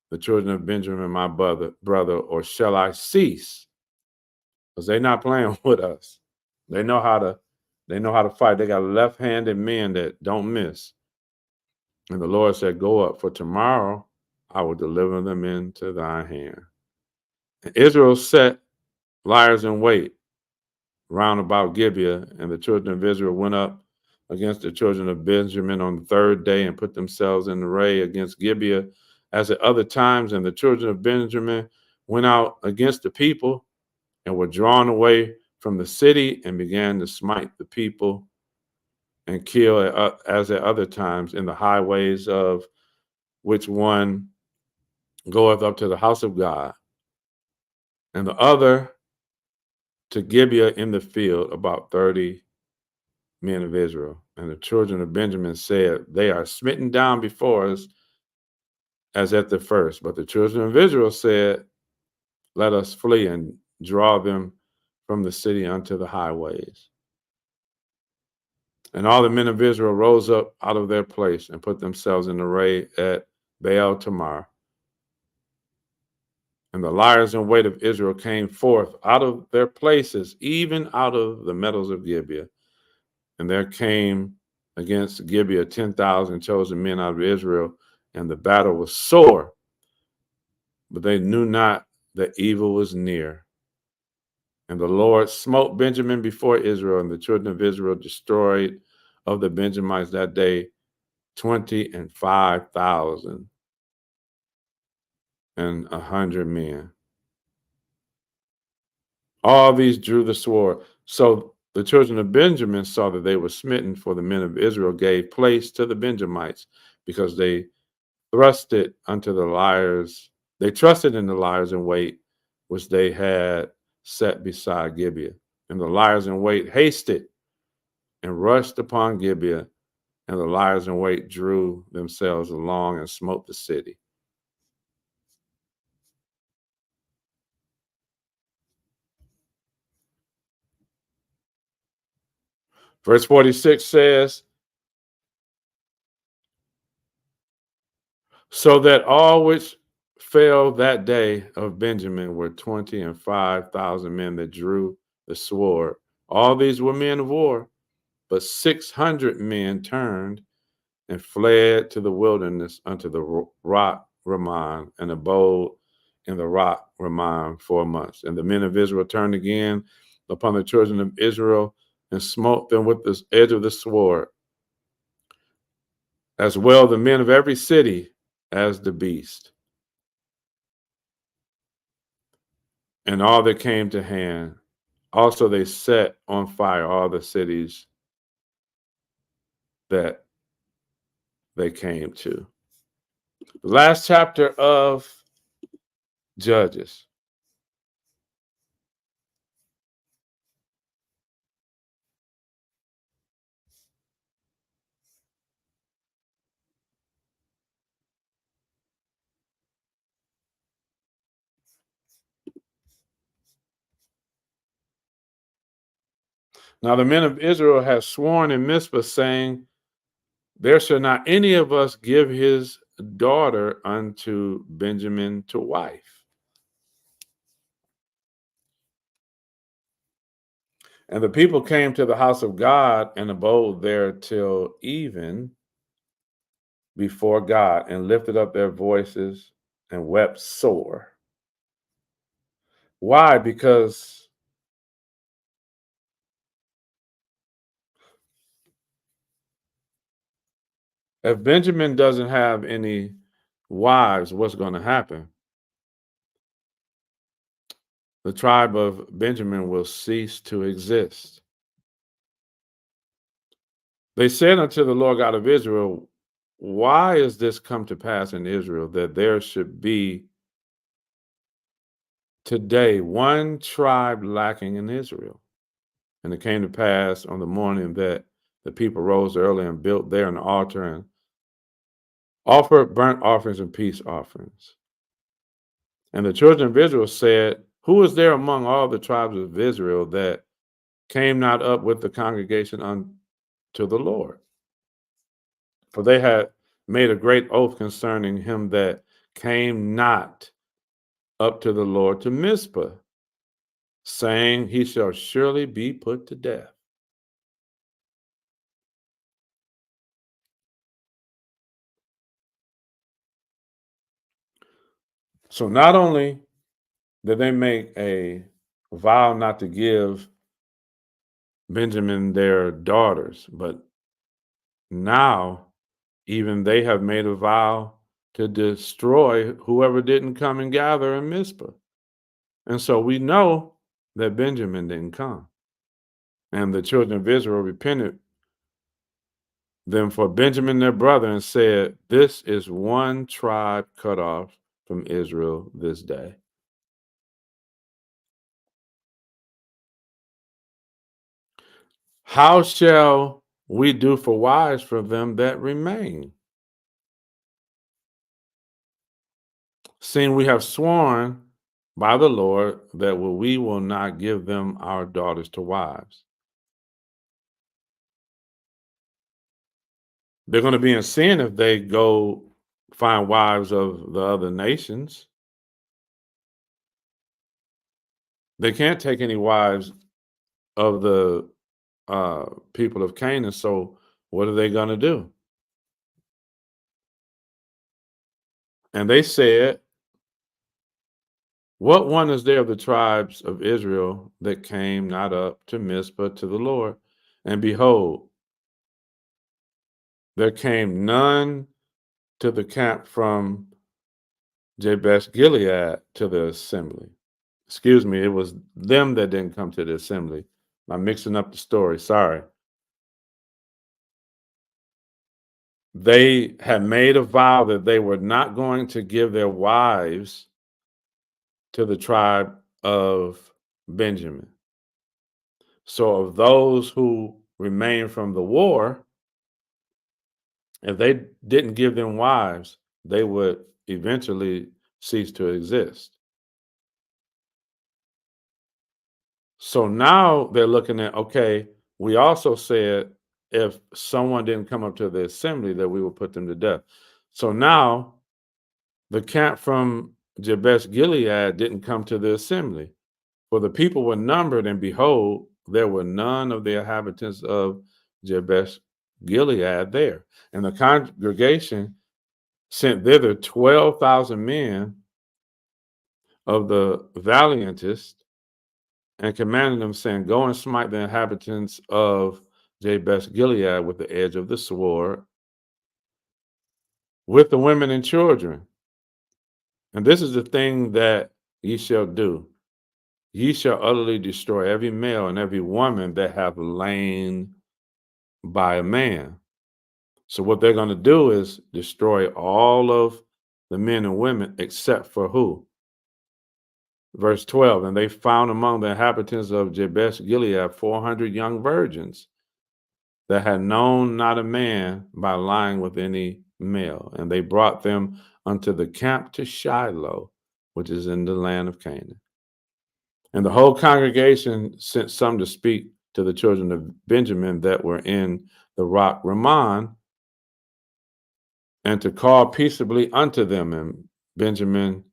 the children of Benjamin, my brother, or shall I cease? Because they're not playing with us. They know how to fight. They got left-handed men that don't miss. And the Lord said, go up, for tomorrow I will deliver them into thy hand. And Israel set liers in wait round about Gibeah, and the children of Israel went up against the children of Benjamin on the third day and put themselves in array against Gibeah as at other times. And the children of Benjamin went out against the people and were drawn away from the city and began to smite the people and kill as at other times in the highways, of which one goeth up to the house of God, and the other to Gibeah in the field, about 30 men of Israel. And the children of Benjamin said, they are smitten down before us as at the first. But the children of Israel said, let us flee and draw them from the city unto the highways. And all the men of Israel rose up out of their place and put themselves in array at Baal Tamar. And the liers in wait of Israel came forth out of their places, even out of the meadows of Gibeah. And there came against Gibeah 10,000 chosen men out of Israel, and the battle was sore. But they knew not that evil was near. And the Lord smote Benjamin before Israel, and the children of Israel destroyed of the Benjamites that day 25,100 men. All these drew the sword. So the children of Benjamin saw that they were smitten, for the men of Israel gave place to the Benjamites, because they trusted unto the liars. They trusted in the liars in wait, which they had set beside Gibeah. And the liars in wait hasted and rushed upon Gibeah, and the liars in wait drew themselves along and smote the city. Verse 46 says, so that all which fell that day of Benjamin were 25,000 men that drew the sword. All these were men of war, but 600 men turned and fled to the wilderness unto the rock Ramon, and abode in the rock Ramon 4 months. And the men of Israel turned again upon the children of Israel and smote them with the edge of the sword, as well the men of every city as the beast, and all that came to hand. Also they set on fire all the cities that they came to. The last chapter of Judges. Now the men of Israel have sworn in Mizpah, saying, there shall not any of us give his daughter unto Benjamin to wife. And the people came to the house of God and abode there till even before God, and lifted up their voices and wept sore. Why? Because if Benjamin doesn't have any wives, what's going to happen? The tribe of Benjamin will cease to exist. They said unto the Lord God of Israel, why is this come to pass in Israel, that there should be today one tribe lacking in Israel? And it came to pass on the morning that the people rose early and built there an altar and offered burnt offerings and peace offerings. And the children of Israel said, who is there among all the tribes of Israel that came not up with the congregation unto the Lord? For they had made a great oath concerning him that came not up to the Lord to Mizpah, saying, he shall surely be put to death. So not only did they make a vow not to give Benjamin their daughters, but now even they have made a vow to destroy whoever didn't come and gather in Mizpah. And so we know that Benjamin didn't come. And the children of Israel repented them for Benjamin their brother, and said, this is one tribe cut off from Israel this day. How shall we do for wives for them that remain, seeing we have sworn by the Lord that we will not give them our daughters to wives? They're going to be in sin if they go find wives of the other nations. They can't take any wives of the people of Canaan. So what are they going to do? And they said, what one is there of the tribes of Israel that came not up to Mizpah to the Lord? And behold, there came none to the camp from Jabesh Gilead to the assembly. Excuse me, it was them that didn't come to the assembly. I'm mixing up the story. Sorry. They had made a vow that they were not going to give their wives to the tribe of Benjamin. So, of those who remained from the war, if they didn't give them wives, they would eventually cease to exist. So now they're looking at, okay, we also said if someone didn't come up to the assembly that we would put them to death. So now the camp from Jabesh Gilead didn't come to the assembly. For the people were numbered, and behold, there were none of the inhabitants of Jabesh Gilead there. And the congregation sent thither 12,000 men of the valiantest and commanded them, saying, go and smite the inhabitants of Jabesh Gilead with the edge of the sword, with the women and children. And this is the thing that ye shall do. Ye shall utterly destroy every male and every woman that have lain by a man. So what they're going to do is destroy all of the men and women except for who? Verse 12, and they found among the inhabitants of Jabesh Gilead 400 young virgins that had known not a man by lying with any male. And they brought them unto the camp to Shiloh, which is in the land of Canaan. And the whole congregation sent some to speak to the children of Benjamin that were in the rock Ramon, and to call peaceably unto them. And Benjamin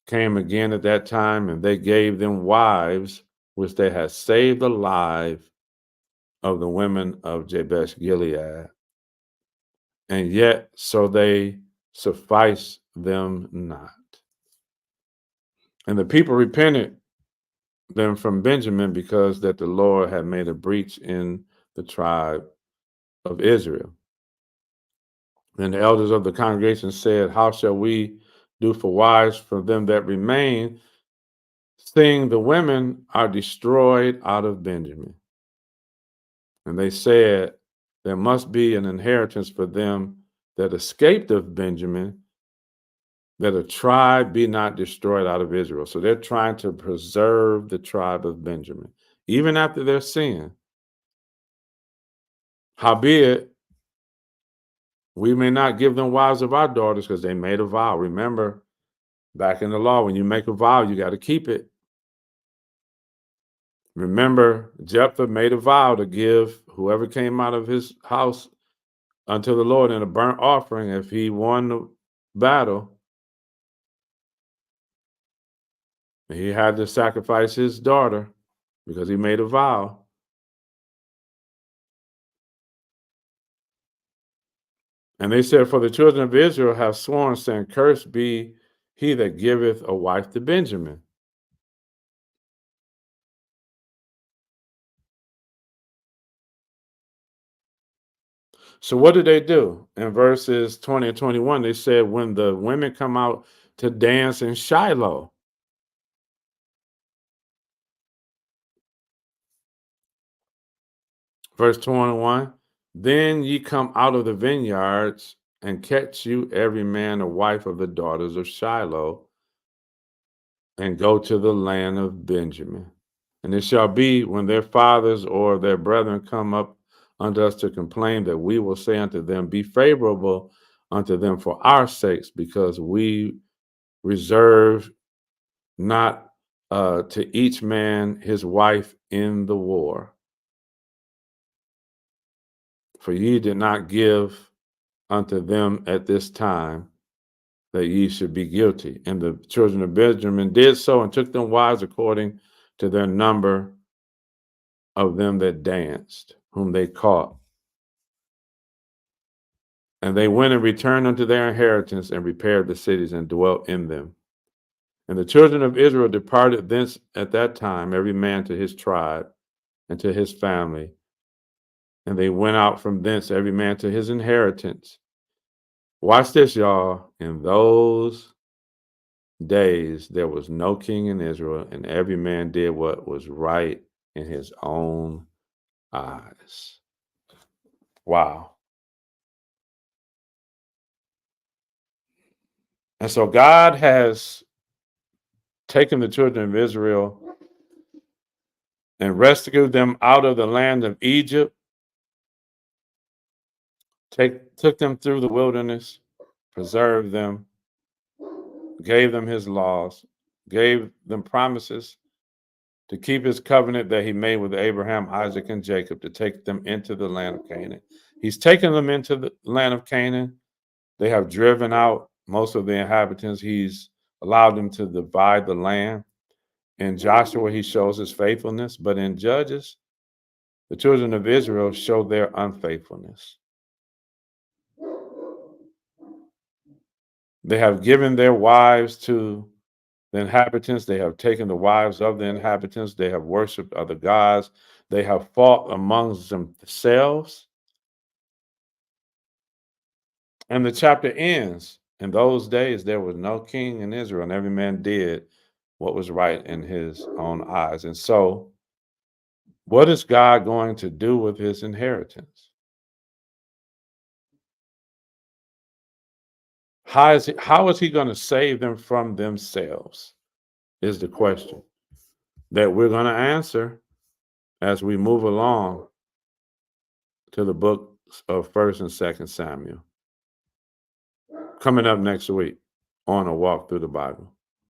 came again at that time, and they gave them wives, which they had saved alive of the women of Jabesh Gilead. And yet so they suffice them not. And the people repented them from Benjamin, because that the Lord had made a breach in the tribe of Israel. Then the elders of the congregation said, how shall we do for wives for them that remain, seeing the women are destroyed out of Benjamin? And they said, there must be an inheritance for them that escaped of Benjamin, that a tribe be not destroyed out of Israel. So they're trying to preserve the tribe of Benjamin, even after their sin. Howbeit, we may not give them wives of our daughters, because they made a vow. Remember, back in the law, when you make a vow, you got to keep it. Remember, Jephthah made a vow to give whoever came out of his house unto the Lord in a burnt offering if he won the battle. He had to sacrifice his daughter because he made a vow. And they said, for the children of Israel have sworn, saying, cursed be he that giveth a wife to Benjamin. So what did they do? In verses 20 and 21, they said, when the women come out to dance in Shiloh. Verse 21, then ye come out of the vineyards, and catch you every man a wife of the daughters of Shiloh, and go to the land of Benjamin. And it shall be, when their fathers or their brethren come up unto us to complain, that we will say unto them, be favorable unto them for our sakes, because we reserve not to each man his wife in the war. For ye did not give unto them at this time, that ye should be guilty. And the children of Benjamin did so, and took them wives according to their number of them that danced, whom they caught. And they went and returned unto their inheritance and repaired the cities and dwelt in them. And the children of Israel departed thence at that time, every man to his tribe and to his family. And they went out from thence, every man to his inheritance. Watch this, y'all. In those days, there was no king in Israel, and every man did what was right in his own eyes. Wow. And so God has taken the children of Israel and rescued them out of the land of Egypt, took them through the wilderness, preserved them, gave them his laws, gave them promises to keep his covenant that he made with Abraham, Isaac, and Jacob, to take them into the land of Canaan. He's taken them into the land of Canaan. They have driven out most of the inhabitants. He's allowed them to divide the land. In Joshua, he shows his faithfulness, but in Judges, the children of Israel show their unfaithfulness. They have given their wives to the inhabitants. They have taken the wives of the inhabitants. They have worshiped other gods. They have fought amongst themselves. And the chapter ends. In those days, there was no king in Israel, and every man did what was right in his own eyes. And so, what is God going to do with his inheritance? How is he going to save them from themselves? Is the question that we're going to answer as we move along to the books of 1st and 2nd Samuel. Coming up next week on A Walk Through the Bible.